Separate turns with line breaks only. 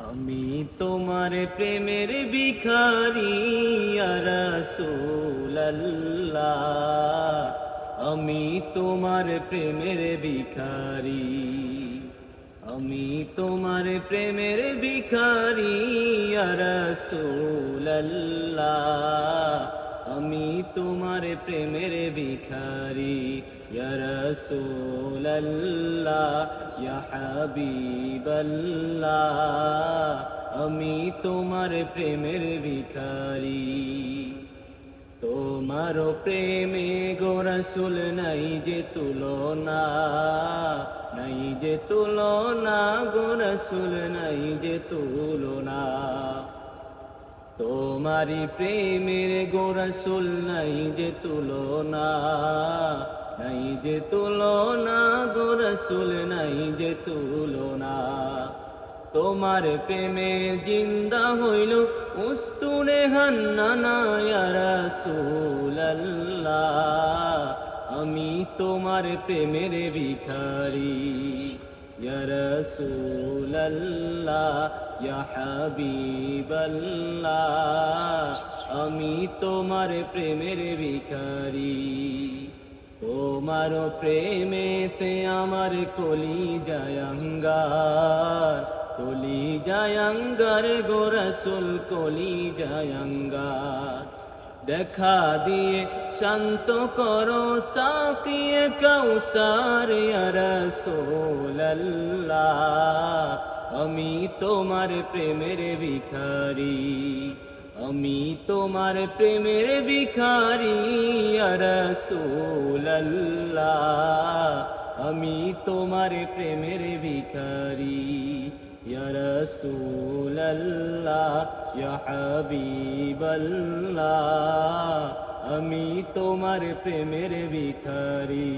আমি তোমার প্রেমের ভিখারি ইয়া রাসূলুল্লাহ, আমি তোমার প্রেমের ভিখারি, আমি তোমার প্রেমের ভিখারি ইয়া রাসূলুল্লাহ, আমি তোমার প্রেমের ভিখারি ইয়া রাসূলুল্লাহ, ইয়া হাবিবাল্লাহ, আমি তোমার প্রেমের ভিখারি। তোমার প্রেমে গো রাসূল নাই যে তুলনা, নাই যে তুলনা গো রাসূল নাই যে তুলনা। তোমারি প্রেমের গো রাসূল নাই যে তুলনা, নাই যে তুলনা গো রাসূল নাই যে তুলনা। তোমার প্রেমে জিন্দা হইল উস্তুনে হান্নানা ইয়া রাসূলুল্লাহ, আমি তোমার প্রেমের ভিখারি ইয়া রাসূলুল্লাহ, ইয়া হাবিবাল্লাহ, আমি তোমার প্রেমের ভিখারি। তোমার প্রেমেতে আমার কলিজায় আঙ্গার, কলিজায় আঙ্গার গো রাসূল কলিজায় আঙ্গার। দেখা দিয়ে শান্ত করো সাকিয়ে কাউসার ইয়া রাসূলুল্লাহ, আমি তোমার প্রেমের ভিখারি, আমি তোমার প্রেমের ভিখারি ইয়া রাসূলুল্লাহ, আমি তোমার প্রেমের ভিখারি ইয়া রাসূলুল্লাহ, ইয়া হাবিবাল্লাহ, আমি তোমার প্রেমের ভিখারি।